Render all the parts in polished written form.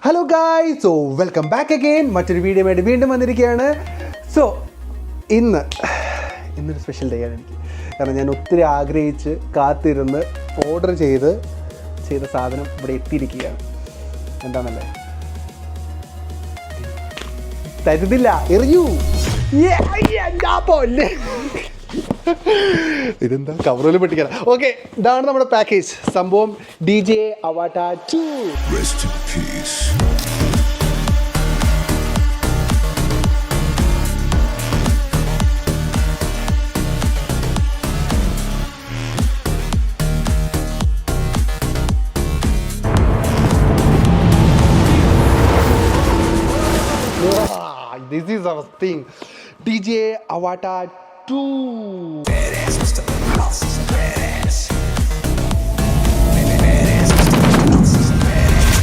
Hello guys, so welcome back again. മറ്റൊരു video ആയിട്ട് വീണ്ടും വന്നിരിക്കുകയാണ്. സോ ഇന്നൊരു സ്പെഷ്യൽ ഡേ ആണ് എനിക്ക്. കാരണം ഞാൻ ഒത്തിരി ആഗ്രഹിച്ച് കാത്തിരുന്ന് ഓർഡർ ചെയ്ത സാധനം ഇവിടെ എത്തിയിരിക്കുകയാണ്. എന്താണല്ലേ, തരുന്നില്ല, എറിയൂ. ഇതെന്താ കവറിൽ പെട്ടിക്കാൻ? ഓക്കെ, ഇതാണ് നമ്മുടെ പാക്കേജ്. സംഭവം DJ Avatar 2. Rest in peace. This is our thing. DJ Avatar 2. Badass, Mr. House is badass. Badass, Mr. House is badass.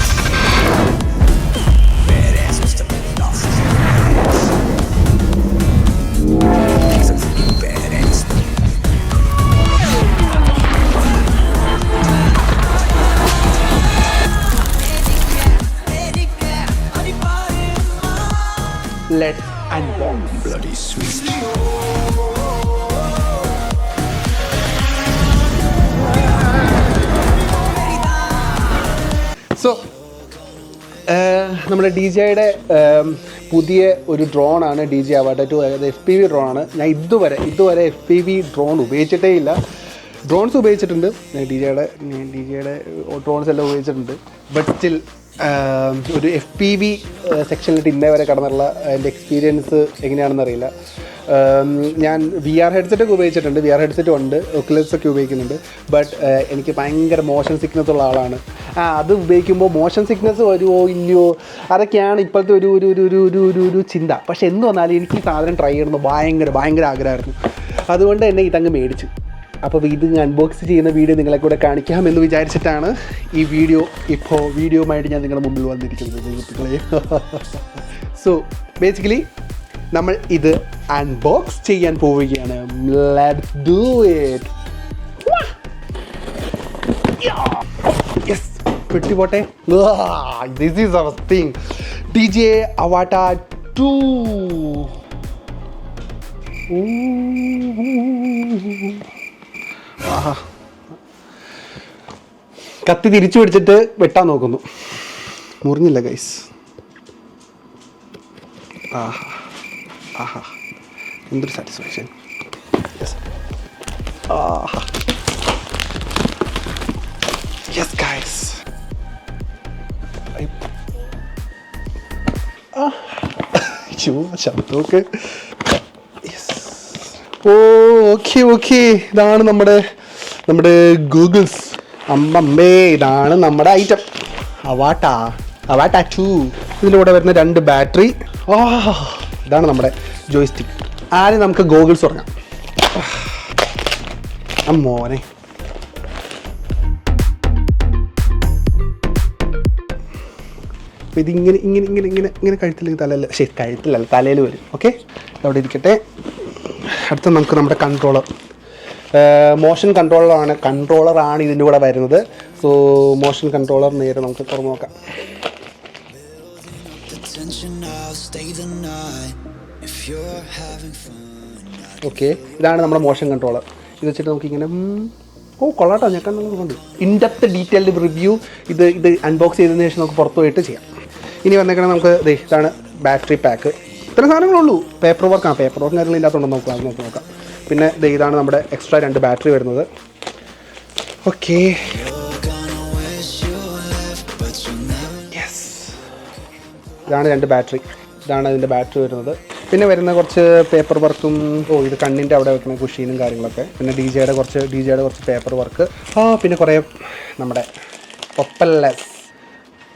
Badass, Mr. House is badass. He's a fucking badass. Let's unbox. Bloody sweet. So നമ്മുടെ DJയുടെ പുതിയ ഒരു ഡ്രോണാണ് DJ Avatar 2. അതായത് FPV ഡ്രോണാണ്. ഞാൻ ഇതുവരെ FPV drone ഉപയോഗിച്ചിട്ടേ ഇല്ല. Drones ഉപയോഗിച്ചിട്ടുണ്ട്, DJയുടെ drones എല്ലാം ഉപയോഗിച്ചിട്ടുണ്ട്. ബട്ട് സ്റ്റിൽ ഒരു FPV സെക്ഷനിലിട്ട് ഇന്നേ വരെ കടന്നുള്ള എൻ്റെ എക്സ്പീരിയൻസ് എങ്ങനെയാണെന്ന് അറിയില്ല. ഞാൻ VR ഹെഡ്സെറ്റൊക്കെ ഉപയോഗിച്ചിട്ടുണ്ട്, VR ഹെഡ്സെറ്റും ഉണ്ട്, ഒക്കുലസ് ഒക്കെ ഉപയോഗിക്കുന്നുണ്ട്. ബട്ട് എനിക്ക് ഭയങ്കര മോഷൻ സിക്നസ് ഉള്ള ആളാണ്. അത് ഉപയോഗിക്കുമ്പോൾ മോഷൻ സിക്നസ് വരുമോ ഇല്ലയോ, അതൊക്കെയാണ് ഇപ്പോഴത്തെ ഒരു ചിന്ത. പക്ഷെ എന്ന് വന്നാലും എനിക്ക് ഈ സാധനം ട്രൈ ചെയ്യണമെന്ന് ഭയങ്കര ആഗ്രഹമായിരുന്നു. അതുകൊണ്ട് എന്നെ ഇതങ്ങ് മേടിച്ചു. അപ്പോൾ ഇത് അൺബോക്സ് ചെയ്യുന്ന വീഡിയോ നിങ്ങളെ കൂടെ കാണിക്കാമെന്ന് വിചാരിച്ചിട്ടാണ് ഈ വീഡിയോയുമായിട്ട് ഞാൻ നിങ്ങളുടെ മുമ്പിൽ വന്നിരിക്കുന്നത് സുഹൃത്തുക്കളെ. സോ ബേസിക്കലി നമ്മൾ ഇത് അൺബോക്സ് ചെയ്യാൻ പോവുകയാണ്. Let's do it. യെസ്, പെട്ടി പോട്ടെ. This is our thing, DJ Avatar 2. കത്തി തിരിച്ചു പിടിച്ചിട്ട് വെട്ടാൻ നോക്കുന്നു, മുറിഞ്ഞില്ല ഗൈസ്. എന്തൊരു സാറ്റിസ്ഫാക്ഷൻ. യെസ് ഗൈസ്, ശബ്ദമൊക്കെ. ഓക്കെ, ഇതാണ് നമ്മുടെ ഗൂഗിൾസ്. അമ്പമ്പേ, ഇതാണ് നമ്മുടെ ഐറ്റം Avatar 2. ഇതിൻ്റെ കൂടെ വരുന്ന 2 ബാറ്ററി. ഇതാണ് നമ്മുടെ ജോയ്സ്റ്റിക്ക്. ആദ്യം നമുക്ക് ഗോഗിൾസ് തുടങ്ങാം. മോനെ, അപ്പോൾ ഇതിങ്ങനെ കഴുത്തില്ലെങ്കിൽ കഴുത്തിലല്ല, തലയിൽ വരും. ഓക്കെ, അവിടെ ഇരിക്കട്ടെ. അടുത്ത നമുക്ക് നമ്മുടെ മോഷൻ കൺട്രോളറാണ് ഇതിൻ്റെ കൂടെ വരുന്നത്. സോ മോഷൻ കൺട്രോളർ നേരെ നമുക്ക് തുറന്ന് നോക്കാം. ഓക്കെ, ഇതാണ് നമ്മുടെ മോഷൻ കൺട്രോളർ. ഇത് വെച്ചിട്ട് നമുക്കിങ്ങനെ കൊള്ളാട്ടോ, ഞെക്കാൻ നമുക്കുണ്ട്. ഇൻഡെപ്ത് ഡീറ്റെയിൽഡ് റിവ്യൂ ഇത് അൺബോക്സ് ചെയ്തതിന് ശേഷം നമുക്ക് പുറത്തു പോയിട്ട് ചെയ്യാം. ഇനി വന്നേക്കണം നമുക്ക് ഇതാണ് ബാറ്ററി പാക്ക്. ഇത്ര സാധനങ്ങളുള്ളൂ. പേപ്പർ വർക്ക് കാര്യങ്ങളില്ലാത്തതുകൊണ്ട് നമുക്ക് നോക്കാം. പിന്നെ ഇതാണ് നമ്മുടെ എക്സ്ട്രാ 2 ബാറ്ററി വരുന്നത്. ഓക്കെ, യെസ്, ഇതാണ് 2 ബാറ്ററി. ഇതാണ് അതിൻ്റെ ബാറ്ററി വരുന്നത്. പിന്നെ വരുന്ന കുറച്ച് പേപ്പർ വർക്കും, ഇത് കണ്ണിൻ്റെ അവിടെ വെക്കുന്ന കുഷീനും കാര്യങ്ങളൊക്കെ. പിന്നെ DJയുടെ കുറച്ച് പേപ്പർ വർക്ക്. പിന്നെ കുറേ നമ്മുടെ ഒപ്പല്ലസ്.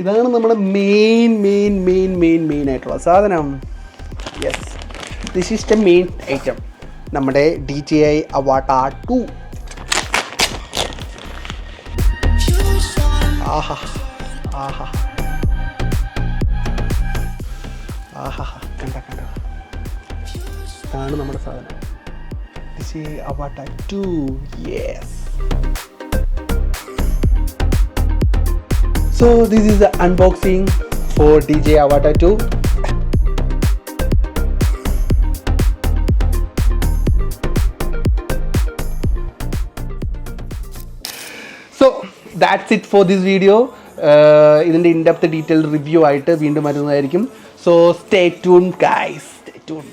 ഇതാണ് നമ്മുടെ മെയിൻ ആയിട്ടുള്ള സാധനം. Yes, this is the main item, നമ്മുടെ DJI Avatar 2. കണ്ട ഇതാണ് നമ്മുടെ സാധനം, DJI Avatar 2. Yes, So this is the unboxing. for DJ Avata 2. So that's it for this video. ഇതിൻ്റെ ഇൻ ഡെപ്ത് ഡീറ്റെയിൽ റിവ്യൂ ആയിട്ട് വീണ്ടും വരുന്നതായിരിക്കും. So stay tuned guys, stay tuned.